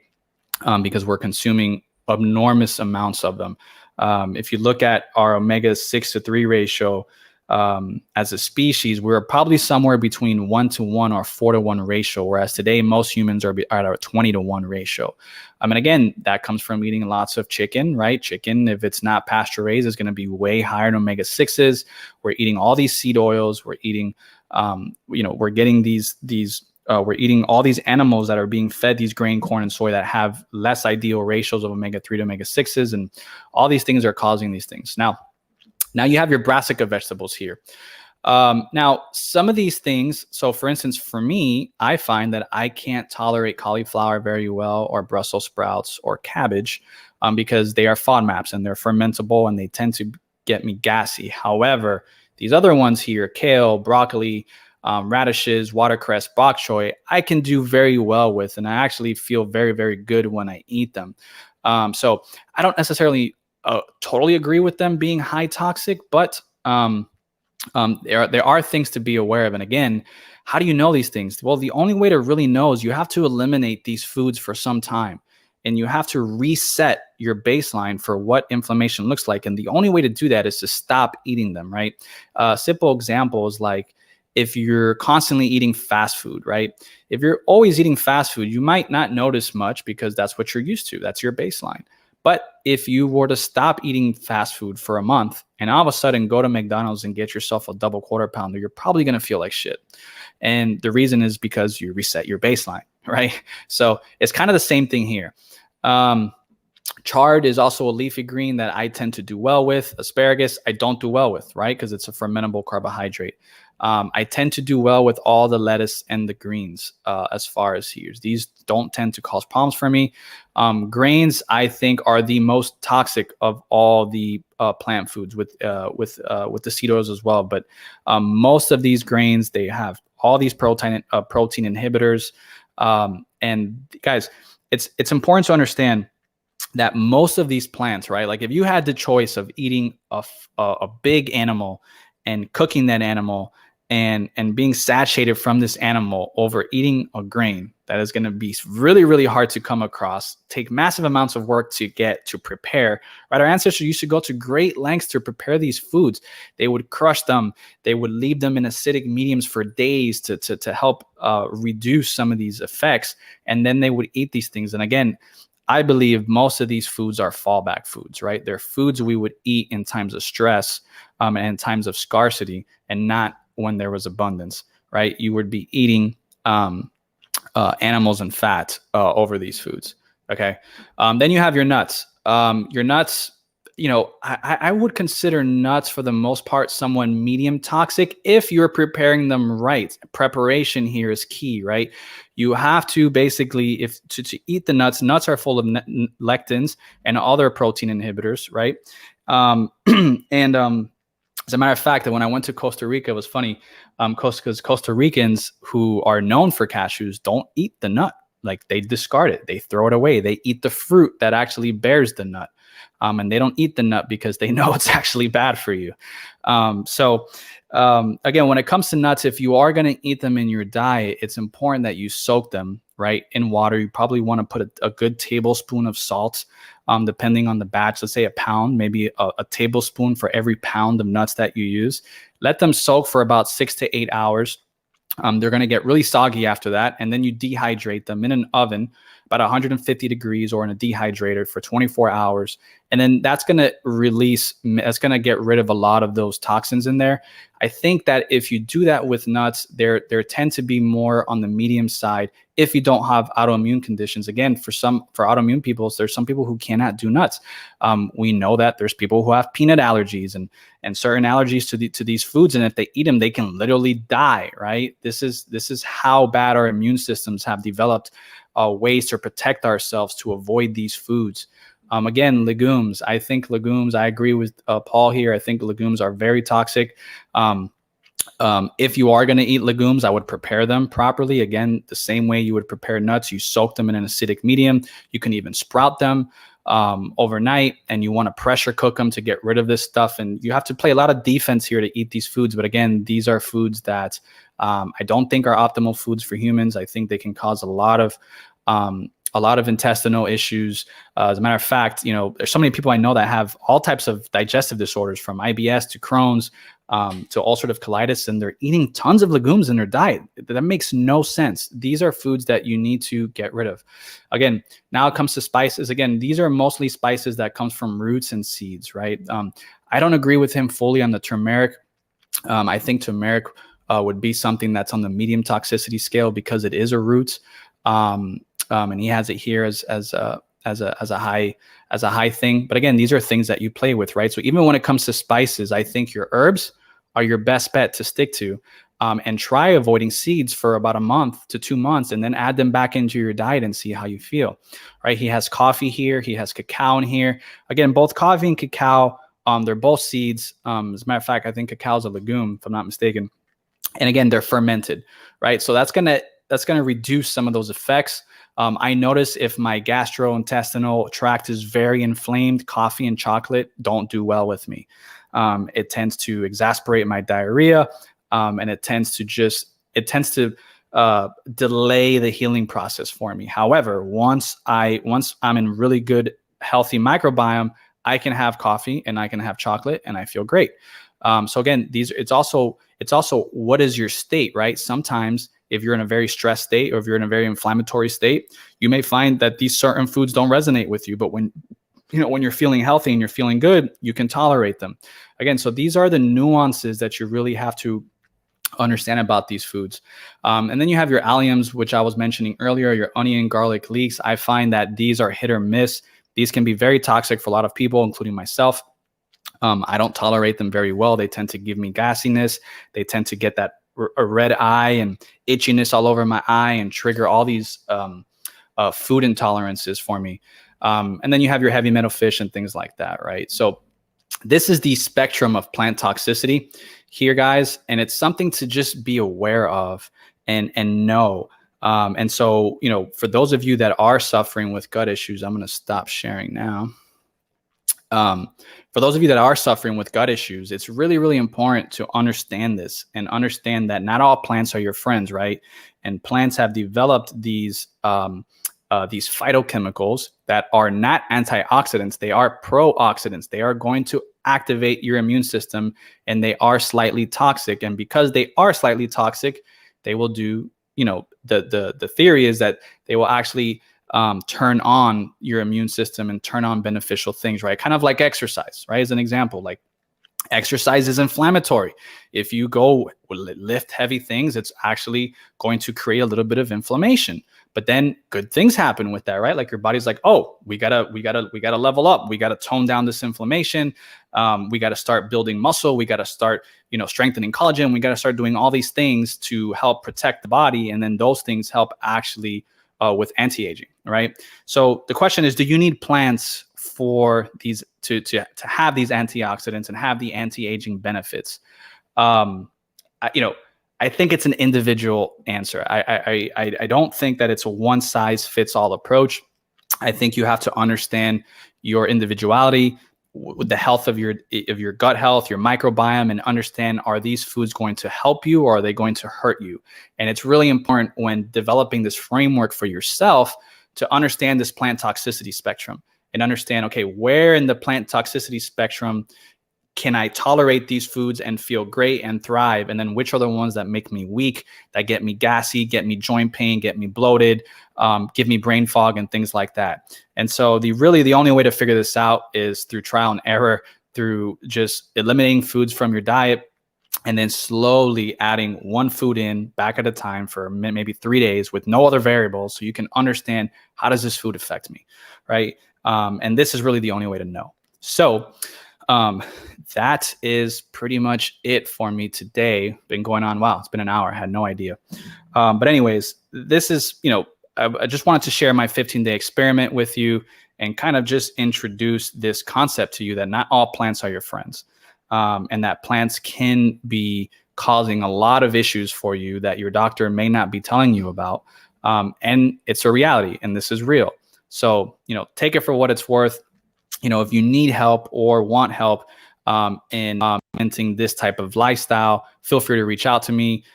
because we're consuming enormous amounts of them. If you look at our omega 6-3 ratio as a species, we're probably somewhere between 1-1 or 4-1 ratio, whereas today most humans are at a 20-1 ratio. And again, that comes from eating lots of chicken, right? Chicken, if it's not pasture raised, is going to be way higher in omega 6s. We're eating all these seed oils. We're eating, we're getting we're eating all these animals that are being fed these grain, corn, and soy that have less ideal ratios of omega 3 to omega 6s, and all these things are causing these things. Now you have your brassica vegetables here. Now, some of these things, so for instance, for me, I find that I can't tolerate cauliflower very well or Brussels sprouts or cabbage because they are FODMAPs and they're fermentable and they tend to get me gassy. However, these other ones here, kale, broccoli, radishes, watercress, bok choy, I can do very well with, and I actually feel very, very good when I eat them. So I don't necessarily totally agree with them being high toxic, but there are things to be aware of. And again, how do you know these things? Well, the only way to really know is you have to eliminate these foods for some time. And you have to reset your baseline for what inflammation looks like. And the only way to do that is to stop eating them, right? Simple examples like if you're constantly eating fast food, right? If you're always eating fast food, you might not notice much because that's what you're used to. That's your baseline. But if you were to stop eating fast food for a month and all of a sudden go to McDonald's and get yourself a double quarter pounder, you're probably going to feel like shit. And the reason is because you reset your baseline, right? So it's kind of the same thing here. Chard is also a leafy green that I tend to do well with. Asparagus, I don't do well with, right? Because it's a fermentable carbohydrate. I tend to do well with all the lettuce and the greens as far as here. These don't tend to cause problems for me. Grains, I think, are the most toxic of all the plant foods with the seed oils as well. But most of these grains, they have all these protein inhibitors. And guys, it's important to understand that most of these plants, right? Like if you had the choice of eating a big animal and cooking that animal and being satiated from this animal over eating a grain, that is going to be really, really hard to come across, take massive amounts of work to get to prepare, right? Our ancestors used to go to great lengths to prepare these foods. They would crush them. They would leave them in acidic mediums for days to help reduce some of these effects. And then they would eat these things. And again, I believe most of these foods are fallback foods, right? They're foods we would eat in times of stress and in times of scarcity, and not when there was abundance, right? You would be eating animals and fat over these foods. Okay. Then you have your nuts. Your nuts, I would consider nuts for the most part somewhat medium toxic if you're preparing them right. Preparation here is key, right? You have to basically, if to eat the nuts are full of lectins and other protein inhibitors, right? And as a matter of fact, that when I went to Costa Rica, it was funny, because Costa Ricans who are known for cashews don't eat the nut. Like, they discard it, they throw it away. They eat the fruit that actually bears the nut, and they don't eat the nut because they know it's actually bad for you. Again, when it comes to nuts, if you are going to eat them in your diet, it's important that you soak them right in water. You probably want to put a good tablespoon of salt, depending on the batch. Let's say a pound, maybe a tablespoon for every pound of nuts that you use. Let them soak for about 6 to 8 hours. They're going to get really soggy after that. And then you dehydrate them in an oven, about 150 degrees, or in a dehydrator for 24 hours. And then that's going to get rid of a lot of those toxins in there. I think that if you do that with nuts, there tend to be more on the medium side if you don't have autoimmune conditions. Again, for autoimmune people, there's some people who cannot do nuts. We know that there's people who have peanut allergies and certain allergies to these foods, and if they eat them, they can literally die, right? This is how bad our immune systems have developed ways to protect ourselves to avoid these foods. Again, legumes. I think legumes, I agree with Paul here. I think legumes are very toxic. If you are going to eat legumes, I would prepare them properly. Again, the same way you would prepare nuts. You soak them in an acidic medium. You can even sprout them overnight, and you want to pressure cook them to get rid of this stuff. And you have to play a lot of defense here to eat these foods. But again, these are foods that I don't think are optimal foods for humans. I think they can cause a lot of intestinal issues. As a matter of fact, there's so many people I know that have all types of digestive disorders, from IBS to Crohn's to ulcerative colitis, and they're eating tons of legumes in their diet. That makes no sense. These are foods that you need to get rid of. Again, now it comes to spices. Again, these are mostly spices that comes from roots and seeds, right? I don't agree with him fully on the turmeric. I think turmeric would be something that's on the medium toxicity scale because it is a root. And he has it here as a high thing. But again, these are things that you play with, right? So even when it comes to spices, I think your herbs are your best bet to stick to, and try avoiding seeds for about a month to 2 months, and then add them back into your diet and see how you feel, right? He has coffee here. He has cacao in here. Again, both coffee and cacao, they're both seeds. As a matter of fact, I think cacao is a legume, if I'm not mistaken. And again, they're fermented, right? So that's gonna reduce some of those effects. I notice if my gastrointestinal tract is very inflamed, coffee and chocolate don't do well with me. It tends to exasperate my diarrhea, and it tends to delay the healing process for me. However, once I'm in really good, healthy microbiome, I can have coffee and I can have chocolate and I feel great. So again, it's also what is your state, right? Sometimes if you're in a very stressed state, or if you're in a very inflammatory state, you may find that these certain foods don't resonate with you. But when you're feeling healthy and you're feeling good, you can tolerate them. Again, so these are the nuances that you really have to understand about these foods. And then you have your alliums, which I was mentioning earlier, your onion, garlic, leeks. I find that these are hit or miss. These can be very toxic for a lot of people, including myself. I don't tolerate them very well. They tend to give me gassiness. They tend to get that a red eye and itchiness all over my eye and trigger all these food intolerances for me. And then you have your heavy metal fish and things like that, right? So this is the spectrum of plant toxicity here, guys, and it's something to just be aware of and know. And so, for those of you that are suffering with gut issues, I'm going to stop sharing now. For those of you that are suffering with gut issues, it's really, really important to understand this and understand that not all plants are your friends, right? And plants have developed these phytochemicals that are not antioxidants. They are pro-oxidants. They are going to activate your immune system, and they are slightly toxic. And because they are slightly toxic, they will do, the theory is that they will actually turn on your immune system and turn on beneficial things, right? Kind of like exercise, right? As an example, like exercise is inflammatory. If you go lift heavy things, it's actually going to create a little bit of inflammation. But then good things happen with that, right? Like your body's like, oh, we gotta level up. We gotta tone down this inflammation. We gotta start building muscle. We gotta start, strengthening collagen. We gotta start doing all these things to help protect the body, and then those things help actually with anti-aging, right? So the question is, do you need plants for these to have these antioxidants and have the anti-aging benefits? I think it's an individual answer. I don't think that it's a one size fits all approach. I think you have to understand your individuality, with the health of your gut health, your microbiome, and understand, are these foods going to help you or are they going to hurt you? And it's really important when developing this framework for yourself to understand this plant toxicity spectrum and understand, okay, where in the plant toxicity spectrum can I tolerate these foods and feel great and thrive? And then which are the ones that make me weak, that get me gassy, get me joint pain, get me bloated, give me brain fog and things like that. And so the only way to figure this out is through trial and error, through just eliminating foods from your diet and then slowly adding one food in back at a time for maybe 3 days with no other variables, so you can understand, how does this food affect me, right? And this is really the only way to know. So that is pretty much it for me today. Been going on, wow, it's been an hour. I had no idea. But anyways, this is, I just wanted to share my 15-day experiment with you and kind of just introduce this concept to you that not all plants are your friends, and that plants can be causing a lot of issues for you that your doctor may not be telling you about. And it's a reality, and this is real. So, take it for what it's worth. If you need help or want help in implementing this type of lifestyle, feel free to reach out to me.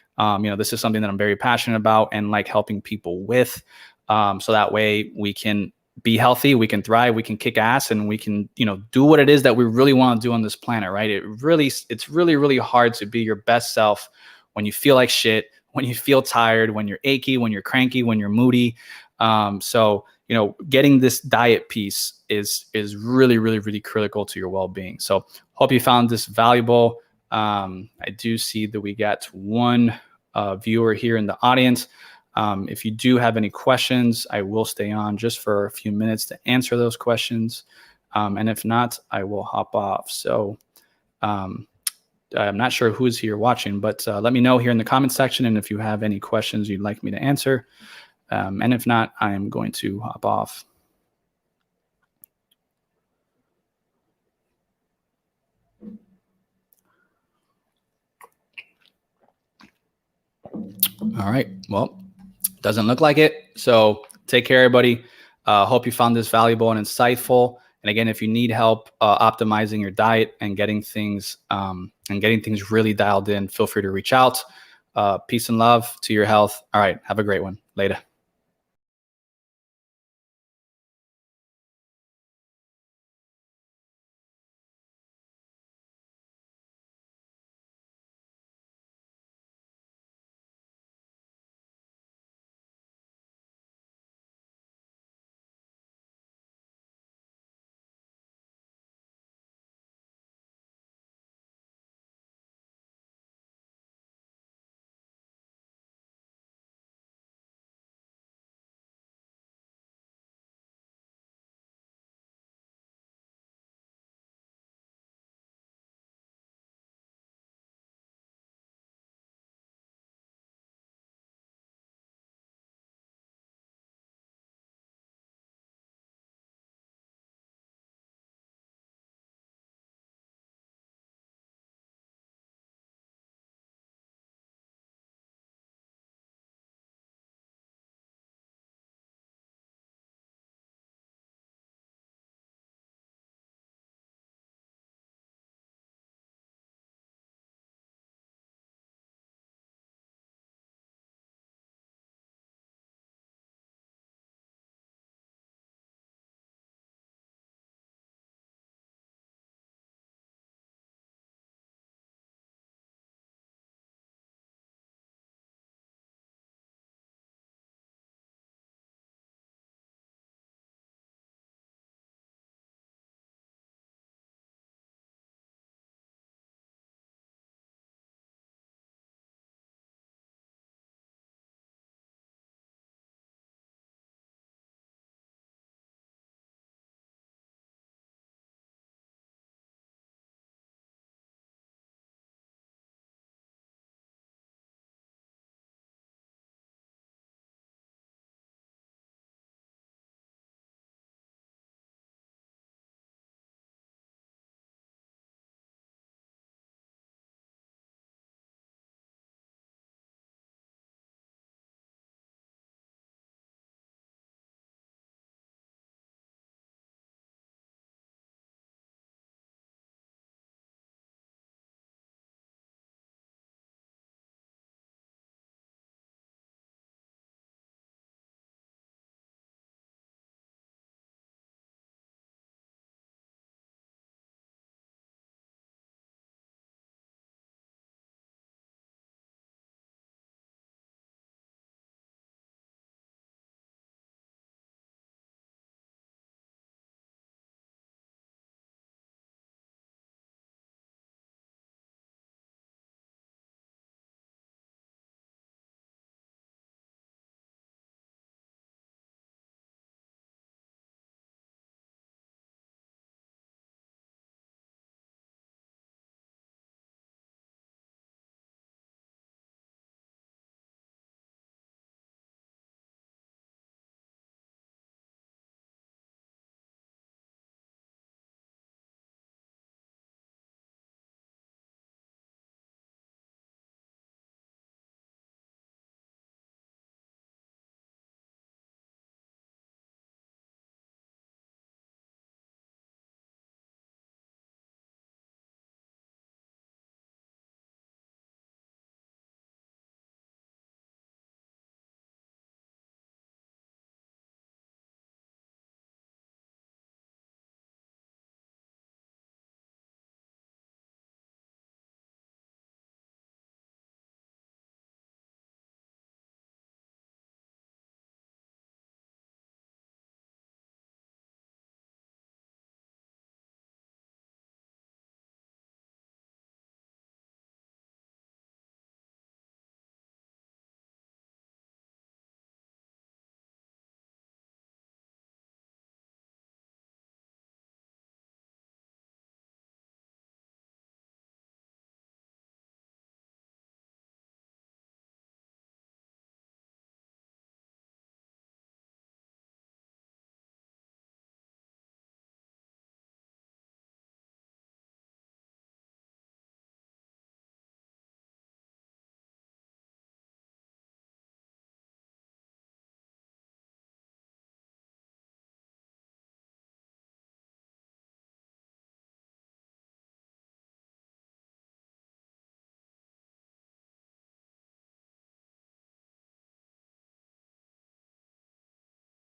This is something that I'm very passionate about and like helping people with. So that way we can be healthy, we can thrive, we can kick ass, and we can, do what it is that we really want to do on this planet, right? It's really, really hard to be your best self when you feel like shit, when you feel tired, when you're achy, when you're cranky, when you're moody. So getting this diet piece is really, really, really critical to your well-being. So hope you found this valuable. I do see that we got one viewer here in the audience. If you do have any questions, I will stay on just for a few minutes to answer those questions. And if not, I will hop off. So I'm not sure who's here watching, but let me know here in the comment section. And if you have any questions you'd like me to answer. And if not, I am going to hop off. All right. Well, doesn't look like it. So take care, everybody. Hope you found this valuable and insightful. And again, if you need help optimizing your diet and getting things really dialed in, feel free to reach out. Peace and love to your health. All right. Have a great one. Later.